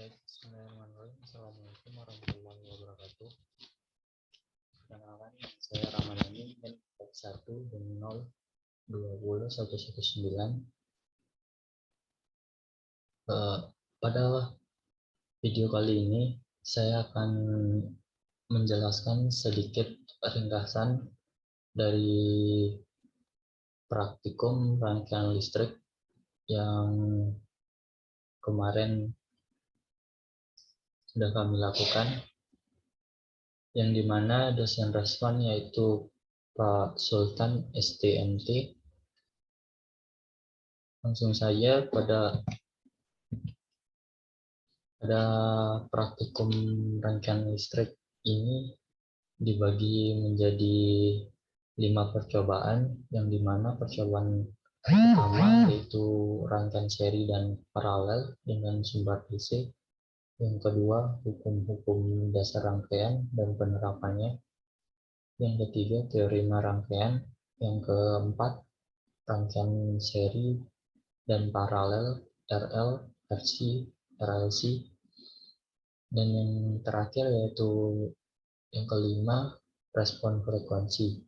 Bismillahirrahmanirrahim. Assalamualaikum warahmatullahi wabarakatuh. Perkenalkan, saya Ramadhani, NIM 1 20 119. Pada video kali ini, saya akan menjelaskan sedikit ringkasan dari praktikum rangkaian listrik yang kemarin sudah kami lakukan, yang dimana dosen respon yaitu Pak Sultan STMT. Langsung saja pada praktikum rangkaian listrik ini dibagi menjadi 5 percobaan, yang dimana percobaan pertama yaitu rangkaian seri dan paralel dengan sumber DC. Yang kedua, hukum-hukum dasar rangkaian dan penerapannya. Yang ketiga, teorema rangkaian. Yang keempat, rangkaian seri dan paralel, RL, RC, RLC. Dan yang terakhir yaitu yang kelima, respon frekuensi.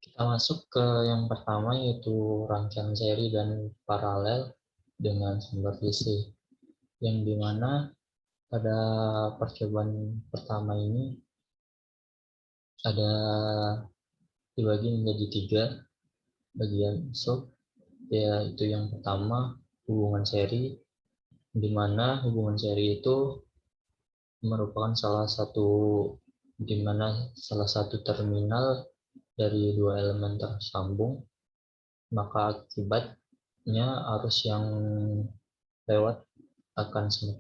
Kita masuk ke yang pertama yaitu rangkaian seri dan paralel dengan sumber DC. Yang dimana pada percobaan pertama ini ada dibagi menjadi 3 bagian sub, yaitu yang pertama hubungan seri, di mana hubungan seri itu merupakan salah satu terminal dari 2 elemen tersambung, maka akibatnya arus yang lewat akan sama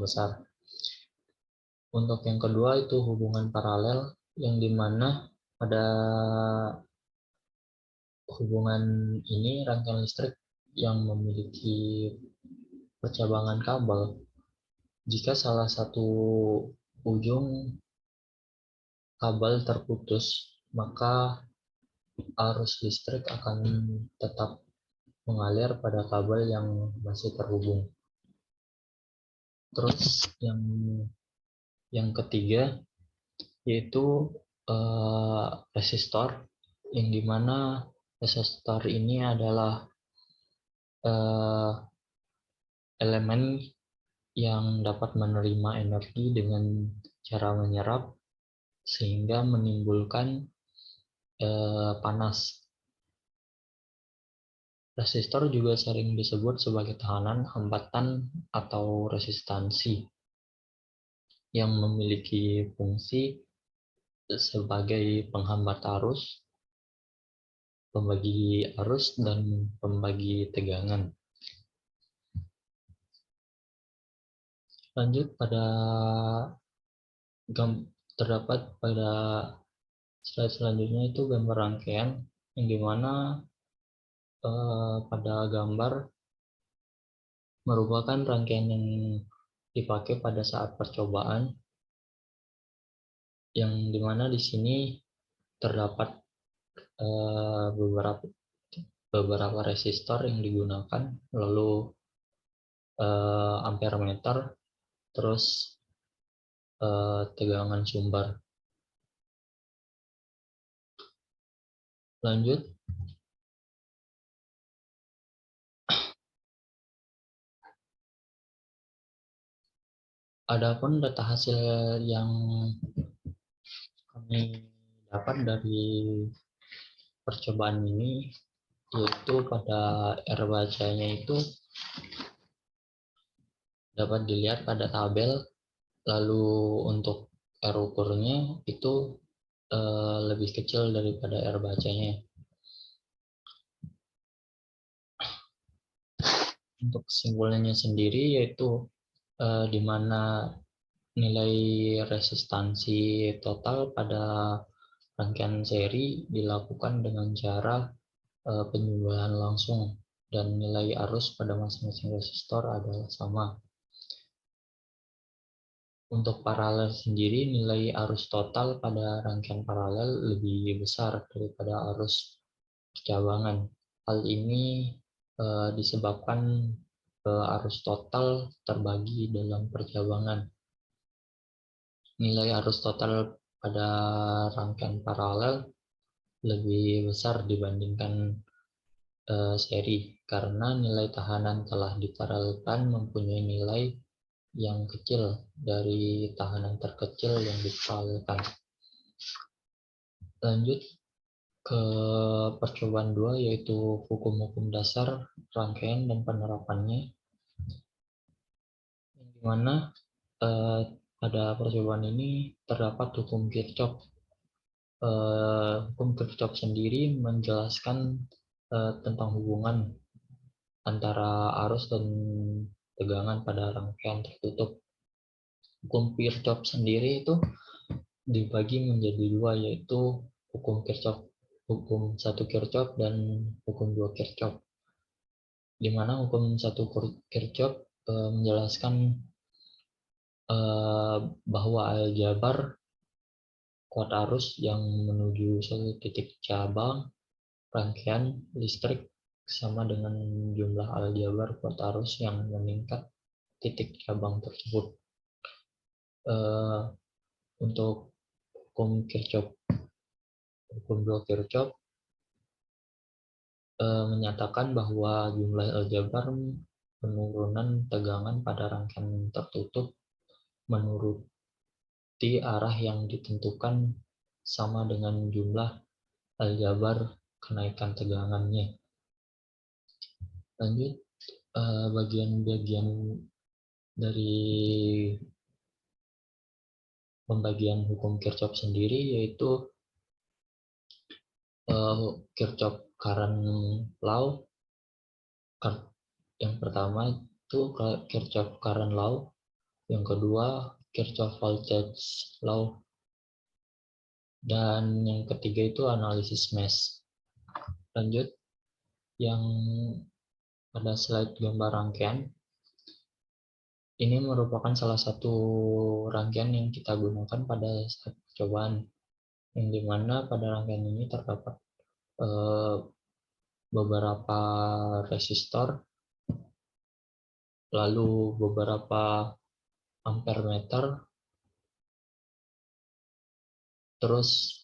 besar. Untuk yang kedua itu hubungan paralel, yang dimana pada hubungan ini rangkaian listrik yang memiliki percabangan kabel, jika salah satu ujung kabel terputus, maka arus listrik akan tetap mengalir pada kabel yang masih terhubung. Terus yang ketiga yaitu resistor, yang dimana resistor ini adalah elemen yang dapat menerima energi dengan cara menyerap sehingga menimbulkan panas. Resistor juga sering disebut sebagai tahanan, hambatan, atau resistansi yang memiliki fungsi sebagai penghambat arus, pembagi arus, dan pembagi tegangan. Lanjut terdapat pada slide selanjutnya itu gambar rangkaian, yang dimana pada gambar merupakan rangkaian yang dipakai pada saat percobaan, yang dimana di sini terdapat beberapa resistor yang digunakan, lalu ampere meter, terus tegangan sumber. Lanjut. Adapun data hasil yang kami dapat dari percobaan ini, yaitu pada R bacanya itu dapat dilihat pada tabel, lalu untuk R ukurnya itu lebih kecil daripada R bacanya. Untuk kesimpulannya sendiri yaitu di mana nilai resistansi total pada rangkaian seri dilakukan dengan cara penyumbatan langsung, dan nilai arus pada masing-masing resistor adalah sama. Untuk paralel sendiri, nilai arus total pada rangkaian paralel lebih besar daripada arus percabangan. Hal ini disebabkan arus total terbagi dalam percabangan. Nilai arus total pada rangkaian paralel lebih besar dibandingkan seri, karena nilai tahanan telah diparalelkan mempunyai nilai yang kecil dari tahanan terkecil yang diparalelkan. Lanjut ke percobaan 2, yaitu hukum-hukum dasar rangkaian dan penerapannya, di mana pada percobaan ini terdapat hukum Kirchhoff. Hukum Kirchhoff sendiri menjelaskan tentang hubungan antara arus dan tegangan pada rangkaian tertutup. Hukum Kirchhoff sendiri itu dibagi menjadi dua, yaitu hukum Kirchhoff, hukum 1 Kirchhoff dan hukum 2 Kirchhoff. Di mana hukum 1 Kirchhoff menjelaskan bahwa aljabar kuat arus yang menuju satu titik cabang rangkaian listrik sama dengan jumlah aljabar kuat arus yang meningkat titik cabang tersebut. Untuk hukum Kirchhoff, hukum 2 Kirchhoff menyatakan bahwa jumlah aljabar penurunan tegangan pada rangkaian tertutup menuruti arah yang ditentukan sama dengan jumlah aljabar kenaikan tegangannya. Lanjut, bagian-bagian dari pembagian hukum Kirchhoff sendiri, yaitu Kirchhoff Current Law. Yang pertama itu Kirchhoff Current Law, yang kedua Kirchhoff Voltage Law, dan yang ketiga itu analisis mesh. Lanjut, yang pada slide gambar rangkaian ini merupakan salah satu rangkaian yang kita gunakan pada saat percobaan, yang dimana pada rangkaian ini terdapat beberapa resistor, lalu beberapa ampere meter, terus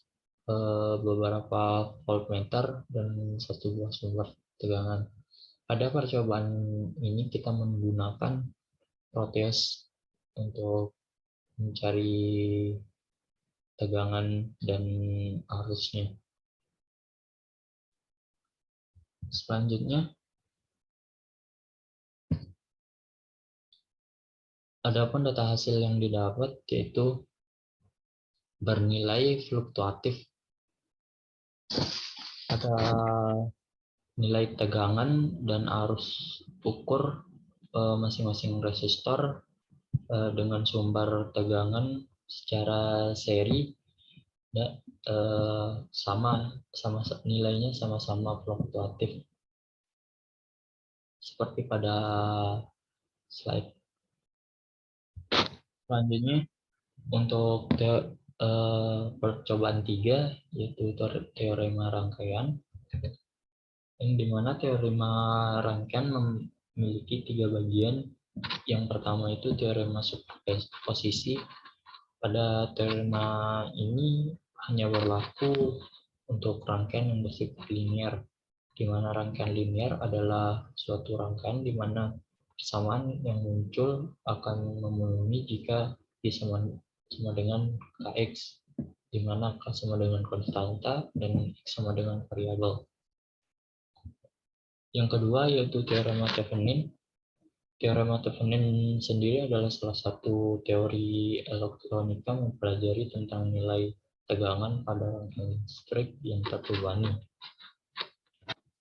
beberapa voltmeter, dan satu buah sumber tegangan. Pada percobaan ini kita menggunakan proteus untuk mencari tegangan dan arusnya. Selanjutnya, adapun data hasil yang didapat yaitu bernilai fluktuatif. Ada nilai tegangan dan arus ukur masing-masing resistor dengan sumber tegangan secara seri dan sama nilainya sama-sama fluktuatif seperti pada slide. Selanjutnya, untuk percobaan 3, yaitu teorema rangkaian, yang dimana teorema rangkaian memiliki 3 bagian. Yang pertama itu teorema superposisi. Pada teorema ini hanya berlaku untuk rangkaian yang bersifat linear, di mana rangkaian linear adalah suatu rangkaian di mana persamaan yang muncul akan memenuhi jika Y sama dengan Kx, di mana K sama dengan konstanta dan X sama dengan variabel. Yang kedua yaitu teorema Thevenin. Teorema Thevenin sendiri adalah salah satu teori elektronika mempelajari tentang nilai tegangan pada rangkaian listrik yang terbebani.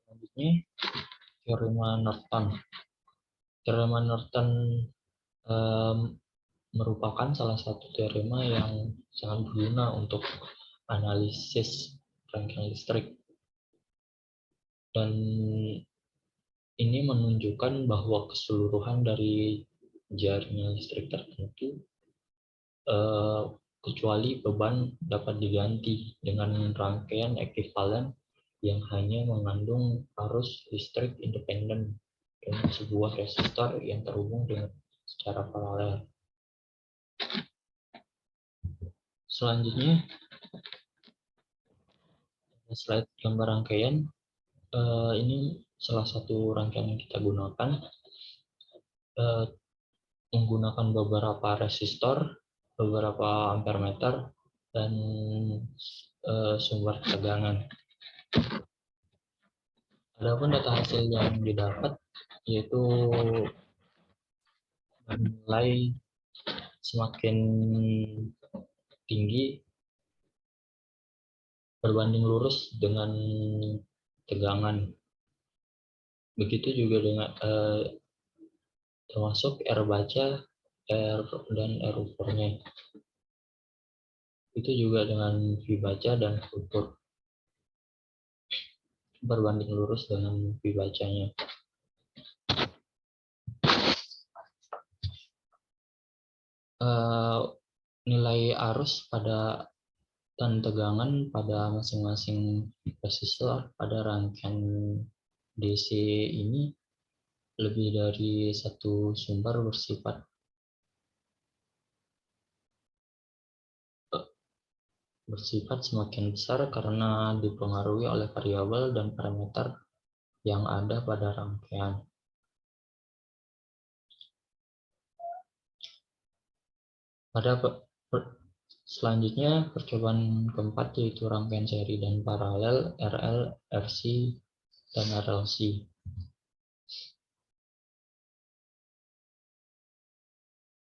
Selanjutnya, teorema Norton. Teorema Norton merupakan salah satu teorema yang sangat berguna untuk analisis rangkaian listrik. Dan ini menunjukkan bahwa keseluruhan dari jaringan listrik tertentu kecuali beban dapat diganti dengan rangkaian ekuivalen yang hanya mengandung arus listrik independen dengan sebuah resistor yang terhubung dengan secara paralel. Selanjutnya, slide gambar rangkaian. Ini salah satu rangkaian yang kita gunakan, menggunakan beberapa resistor, beberapa ampere meter, dan sumber tegangan. Adapun data hasil yang didapat yaitu nilai semakin tinggi berbanding lurus dengan tegangan. Begitu juga dengan termasuk R baca, R dan R ukurnya. Itu juga dengan V baca dan ukur berbanding lurus dengan V bacanya. Nilai arus pada dan tegangan pada masing-masing resistor pada rangkaian DC ini lebih dari satu sumber bersifat semakin besar karena dipengaruhi oleh variabel dan parameter yang ada pada rangkaian. Selanjutnya, percobaan keempat yaitu rangkaian seri dan paralel RL, RC, dan RLC.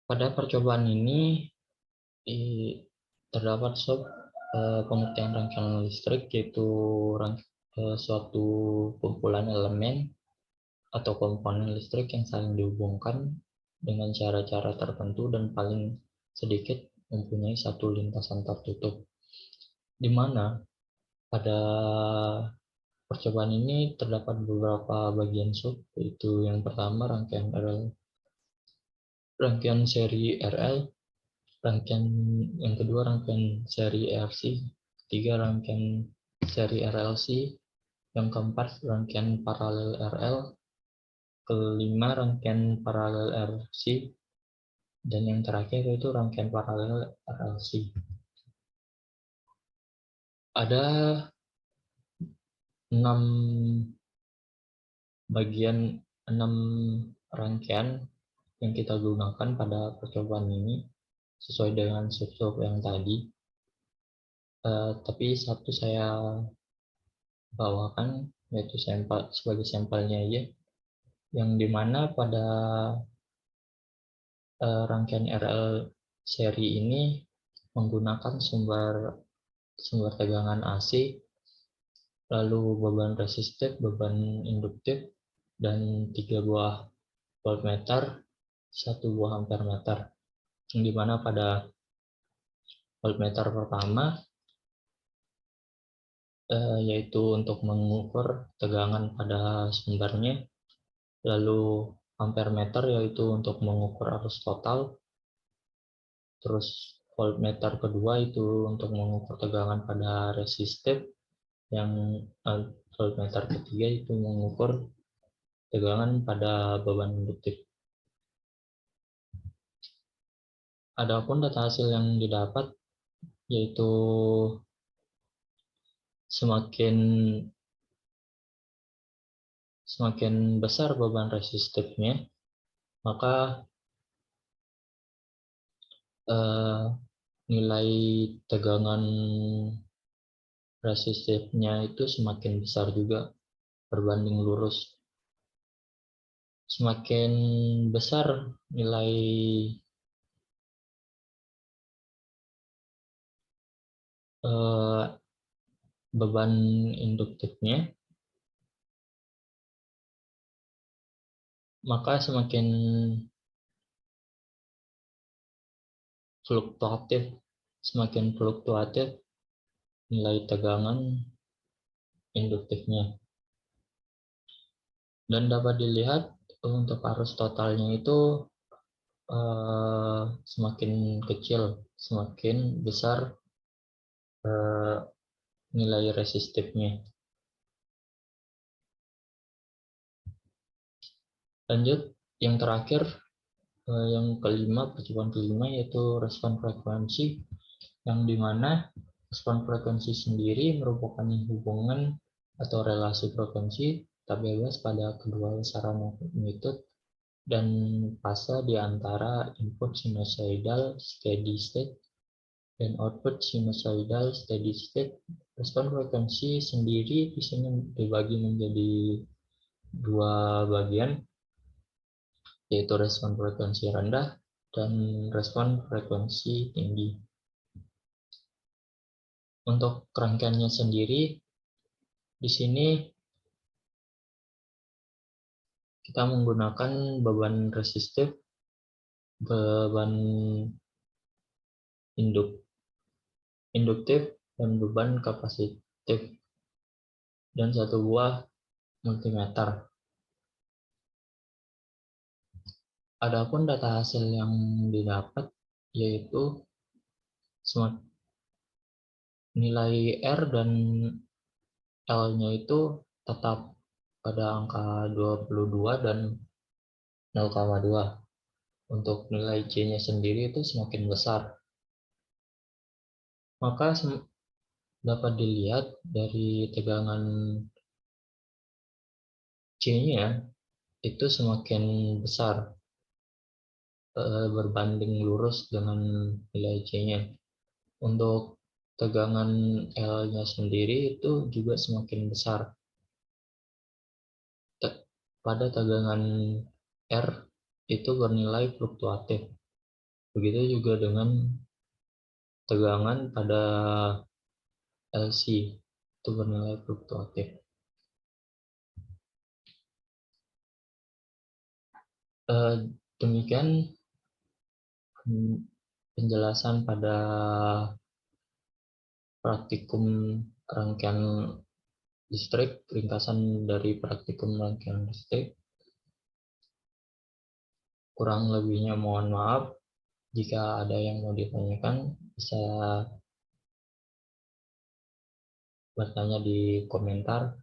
Pada percobaan ini terdapat pengertian rangkaian listrik, yaitu suatu kumpulan elemen atau komponen listrik yang saling dihubungkan dengan cara-cara tertentu dan paling sedikit mempunyai satu lintasan tertutup, di mana pada percobaan ini terdapat beberapa bagian sub, yaitu yang pertama rangkaian seri RL, yang kedua rangkaian seri RC, ketiga rangkaian seri RLC, yang keempat rangkaian paralel RL, kelima rangkaian paralel RC, dan yang terakhir itu rangkaian paralel RLC. Ada 6 rangkaian yang kita gunakan pada percobaan ini sesuai dengan sub-sub yang tadi. Tapi satu saya bawakan, yaitu sebagai sampelnya aja, yang dimana pada rangkaian RL seri ini menggunakan sumber tegangan AC, lalu beban resistif, beban induktif, dan 3 buah voltmeter, 1 buah ampere meter. Yang dimana pada voltmeter pertama yaitu untuk mengukur tegangan pada sumbernya, lalu ampere meter yaitu untuk mengukur arus total, terus voltmeter kedua itu untuk mengukur tegangan pada resistif, yang voltmeter ketiga itu mengukur tegangan pada beban induktif. Adapun data hasil yang didapat yaitu semakin besar beban resistifnya, maka nilai tegangan resistifnya itu semakin besar juga berbanding lurus. Semakin besar nilai beban induktifnya, maka semakin fluktuatif nilai tegangan induktifnya. Dan dapat dilihat untuk arus totalnya itu semakin kecil, semakin besar nilai resistifnya. Lanjut, yang terakhir, yang kelima, percobaan kelima, yaitu respon frekuensi, yang dimana respon frekuensi sendiri merupakan hubungan atau relasi frekuensi tak bebas pada kedua besaran magnitude dan fase di antara input sinusoidal steady state dan output sinusoidal steady state. Respon frekuensi sendiri di sini dibagi menjadi dua bagian, yaitu respon frekuensi rendah dan respon frekuensi tinggi. Untuk rangkaiannya sendiri, di sini kita menggunakan beban resistif, beban induktif, dan beban kapasitif, dan satu buah multimeter. Adapun data hasil yang didapat yaitu nilai R dan L-nya itu tetap pada angka 22 dan 0,2. Untuk nilai C-nya sendiri itu semakin besar. Maka dapat dilihat dari tegangan C-nya itu semakin besar berbanding lurus dengan nilai C-nya. Untuk tegangan L-nya sendiri itu juga semakin besar. Pada tegangan R itu bernilai fluktuatif. Begitu juga dengan tegangan pada LC itu bernilai fluktuatif. Demikian penjelasan pada praktikum rangkaian listrik, ringkasan dari praktikum rangkaian listrik. Kurang lebihnya mohon maaf. Jika ada yang mau ditanyakan, bisa bertanya di komentar.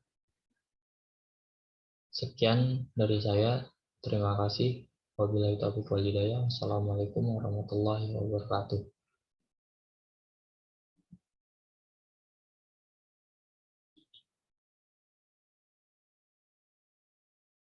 Sekian dari saya. Terima kasih. Wabillahi taufiq wal hidayah. Assalamualaikum warahmatullahi wabarakatuh.